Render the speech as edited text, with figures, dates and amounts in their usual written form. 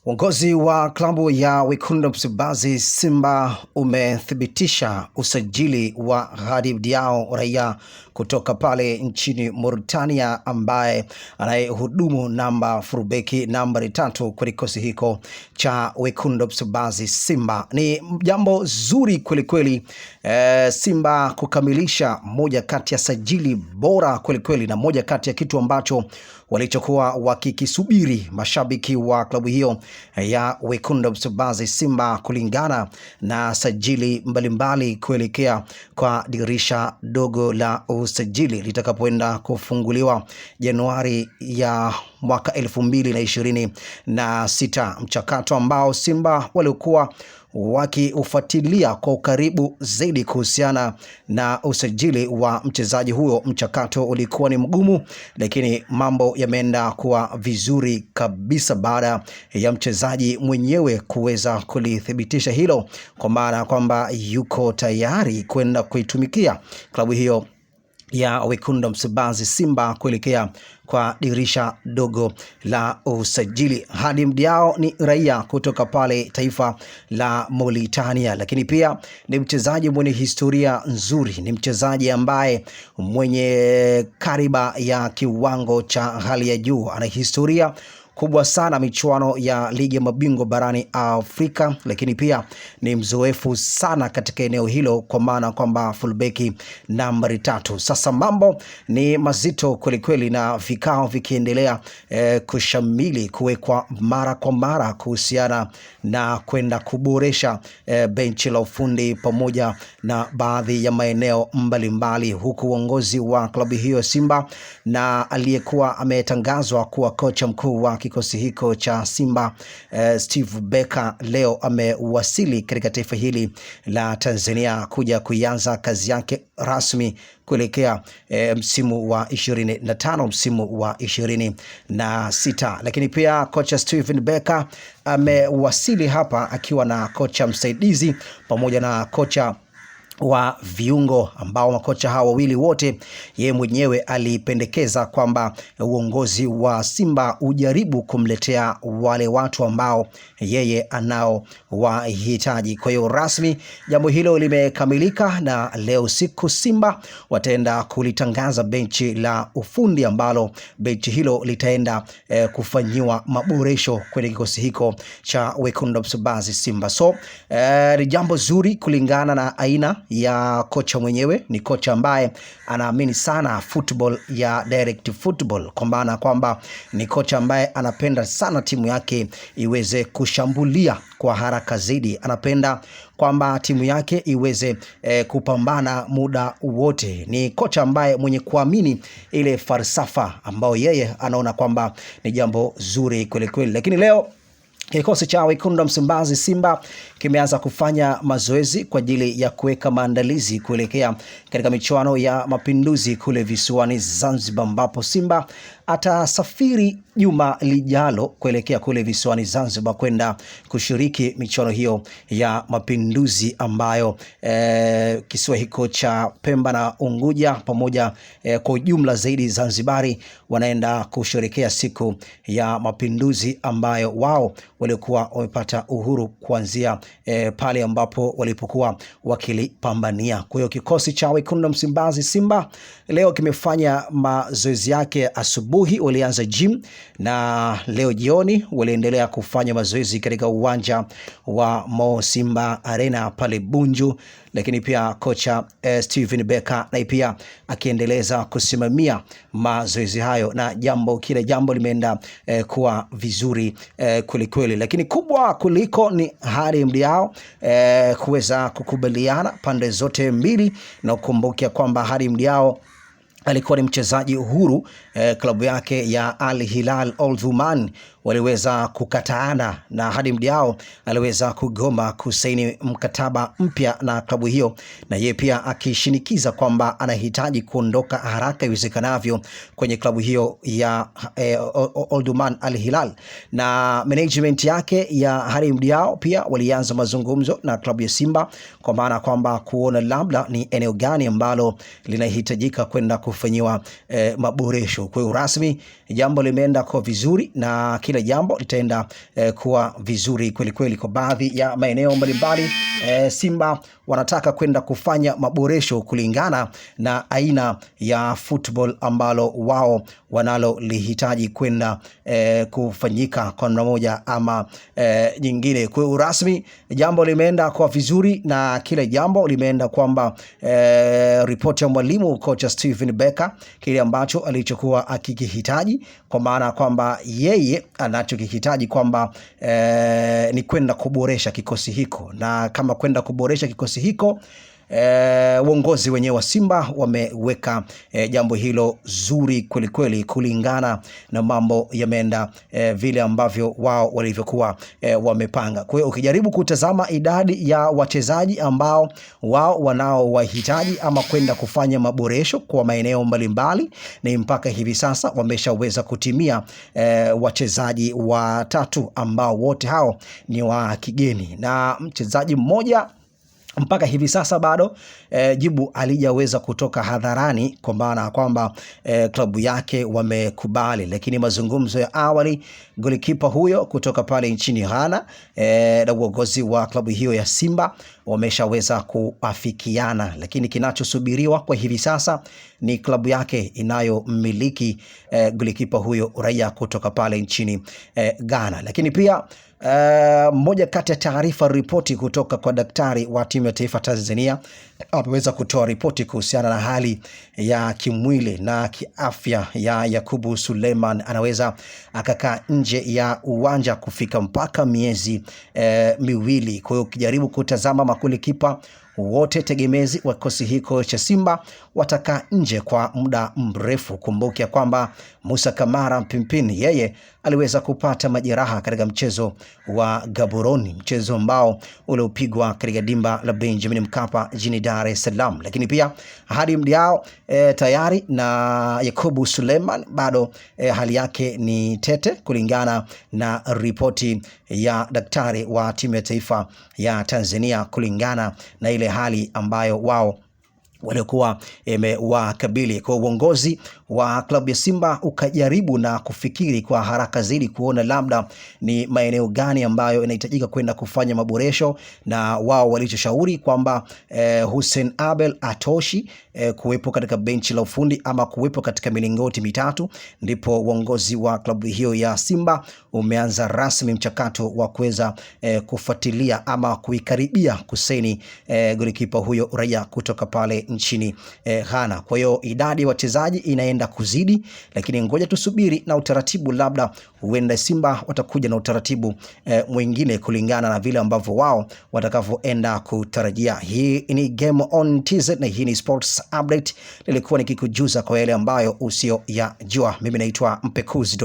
Uongozi wa klabu ya Wekundu Msimbazi Simba umethibitisha usajili wa Hadim Diao, raia kutoka pale nchini Mauritania, ambaye anayehudumu namba fullbeki nambari 3 kwa kikosi hiko cha Wekundu Msimbazi Simba. Ni jambo zuri kweli kweli, Simba kukamilisha moja kati ya sajili bora kweli kweli, na moja kati ya kitu ambacho walichokuwa wakikisubiri mashabiki wa klabu hiyo ya Wekundu Msimbazi Simba, kulingana na sajili mbalimbali kuelekea kwa dirisha dogo la usajili litakapoenda kufunguliwa Januari ya mwaka 2026, mchakato ambao Simba walikuwa wakiufuatilia kwa ukaribu zaidi kuhusiana na usajili wa mchezaji huyo. Mchakato ulikuwa ni mgumu, lakini mambo yameenda kuwa vizuri kabisa baada ya mchezaji mwenyewe kuweza kulithibitisha hilo, kwa maana kwamba yuko tayari kwenda kuitumikia klabu hiyo ya Wekundu Msimbazi Simba kuelekea kwa dirisha dogo la usajili. Hadim Diao ni raia kutoka pale taifa la Mauritania, lakini pia ni mchezaji mwenye historia nzuri, ni mchezaji ambaye mwenye kariba ya kiwango cha hali ya juu, ana historia kubwa sana michuano ya ligi ya mabingwa barani Afrika, lakini pia ni mzoefu sana katika eneo hilo, kwa maana kwamba fullbeki nambari 3. Sasa mambo ni mazito kweli kweli, na vikao vikiendelea kushamili kuwekwa mara kwa mara kuhusiana na kwenda kuboresha benchi la ufundi pamoja na baadhi ya maeneo mbalimbali, huku uongozi wa klabu hiyo Simba na aliyekuwa ametangazwa kuwa kocha mkuu wa kikosi hiko cha Simba Steve Becker leo amewasili katika taifa hili la Tanzania kuja kuianza kazi yake rasmi kuelekea msimu wa 25 msimu wa 26. Lakini pia kocha Steve Becker amewasili hapa akiwa na kocha msaidizi pamoja na kocha wa viungo, ambao makocha hawa wawili wote yeye mwenyewe alipendekeza kwamba uongozi wa Simba ujaribu kumletea wale watu ambao yeye anao wahitaji. Kwa hiyo rasmi jambo hilo limekamilika, na leo siku Simba wataenda kulitangaza benchi la ufundi, ambalo benchi hilo litaenda kufanyiwa maboresho kwenye kikosi hiko cha Wekundu Msimbazi Simba. So ni jambo zuri kulingana na aina ya kocha mwenyewe. Ni kocha ambaye anaamini sana football ya direct football, kwa maana kwamba ni kocha ambaye anapenda sana timu yake iweze kushambulia kwa haraka zaidi. Anapenda kwamba timu yake iweze kupambana muda wote. Ni kocha ambaye mwenye kuamini ile falsafa ambayo yeye anaona kwamba ni jambo zuri kweli kweli. Lakini leo kikosi cha Wekundu Msimbazi Simba kimeanza kufanya mazoezi kwa ajili ya kuweka maandalizi kuelekea katika michuano ya Mapinduzi kule visiwani Zanzibar, ambapo Simba atasafiri juma lijalo kuelekea kule visiwani Zanzibar kwenda kushiriki michuano hiyo ya Mapinduzi, ambayo kisiwa hiko cha Pemba na Unguja pamoja kwa ujumla zaidi Zanzibari wanaenda kusherehekea siku ya Mapinduzi, ambayo wao walikuwa wamepata uhuru kuanzia pale ambapo walipokuwa wakilipambania. Kwa hiyo kikosi cha Wekundu Msimbazi Simba leo kimefanya mazoezi yake asubuhi, walianza gym, na leo jioni waliendelea kufanya mazoezi katika uwanja wa Mo Simba Arena pale Bunju. Lakini pia kocha Steven Becker na pia akiendeleza kusimamia mazoezi hayo, na kila jambo limeenda kuwa vizuri kweli kweli. Lakini kubwa kuliko ni Hadim Diao kuweza kukubaliana pande zote mbili, na ukumbuke kwamba Hadim Diao alikuwa ni mchezaji huru. Klabu yake ya Al Hilal Omdurman waliweza kukataana, na Hadim Diao aliweza kugoma kusaini mkataba mpya na klabu hiyo, na yeye pia akishinikiza kwamba anahitaji kuondoka haraka iwezekanavyo kwenye klabu hiyo ya Omdurman Al Hilal. Na management yake ya Hadim Diao pia walianza mazungumzo na klabu ya Simba, kwa maana kwamba kuona labda ni eneo gani ambalo linahitajika kwenda kufanyiwa maboresho. Kwa hiyo rasmi jambo limeenda kwa vizuri, na kila kila jambo litaenda kuwa vizuri kweli kweli. Kwa baadhi ya maeneo mbalimbali Simba wanataka kwenda kufanya maboresho kulingana na aina ya football ambalo wao wanalo lihitaji kwenda kufanyika kwa namna moja ama nyingine. Kwa rasmi jambo limeenda kwa vizuri na kila jambo limeenda kwamba ripoti ya mwalimu kocha Steven Becker, kile ambacho alichokuwa akikihitaji, kwa maana kwamba yeye anachokihitaji kwamba ni kwenda kuboresha kikosi hiko, na kama kwenda kuboresha kikosi hiko uongozi wenyewe wa Simba wameweka jambo hilo zuri kweli kweli, kulingana na mambo yameenda vile ambavyo wao walivyokuwa wamepanga. Kwa hiyo ukijaribu kutazama idadi ya wachezaji ambao wao wanao wahitaji ama kwenda kufanya maboresho kwa maeneo mbalimbali, ni mpaka hivi sasa wameshaweza kutimia wachezaji watatu ambao wote hao ni wa kigeni, na mchezaji mmoja mpaka hivi sasa bado jibu alijaweza kutoka hadharani, kwa maana kwamba klabu yake wamekubali. Lakini mazungumzo ya awali, golikipa huyo kutoka pale nchini Ghana na uongozi wa klabu hiyo ya Simba wameshaweza kuafikiana, lakini kinachosubiriwa kwa hivi sasa ni klabu yake inayomiliki golikipa huyo raia kutoka pale nchini Ghana. Lakini pia mmoja kati ya taarifa, ripoti kutoka kwa daktari wa timu ya taifa Tanzania ameweza kutoa ripoti kuhusiana na hali ya kimwili na kiafya ya Yakubu Suleiman. Anaweza akakaa nje ya uwanja kufika mpaka miezi miwili. Kwa hiyo ukijaribu kutazama magolikipa wote tegemezi wa kikosi hiko cha Simba watakaa nje kwa muda mrefu. Kumbukia kwamba Musa Kamara Pimpini yeye aliweza kupata majeraha katika mchezo wa Gaborone, mchezo ambao uliopigwa katika dimba la Benjamin Mkapa jijini Dar es Salaam. Lakini pia hadi mdiao tayari na Yakubu Suleiman bado hali yake ni tete, kulingana na ripoti ya daktari wa timu ya taifa ya Tanzania, kulingana na ile hali ambayo wao walikuwa wakabili. Kwa uongozi wa klabu ya Simba ukajaribu na kufikiri kwa haraka zaidi kuona labda ni maeneo gani ambayo inahitajika kwenda kufanya maboresho, na wao walichoshauri kwamba Hussein Abel atoshi kuwepo katika benchi la ufundi ama kuwepo katika milingoti mitatu. Ndipo uongozi wa klabu hiyo ya Simba umeanza rasmi mchakato wa kuweza kufuatilia ama kuikaribia kusaini golikipa huyo raia kutoka pale nchini Ghana. Kwa hiyo idadi ya wachezaji inaenda kuzidi, lakini ngoja tusubiri na utaratibu, labda huenda Simba watakuja na utaratibu mwingine kulingana na vile ambavyo wao watakavyoenda kutarajia. Hii ni Game On TZ na hii ni Sports Update. Nilikuwa nikikujuza kwa yale ambayo usio ya jua. Mimi naitwa Mpekuzi.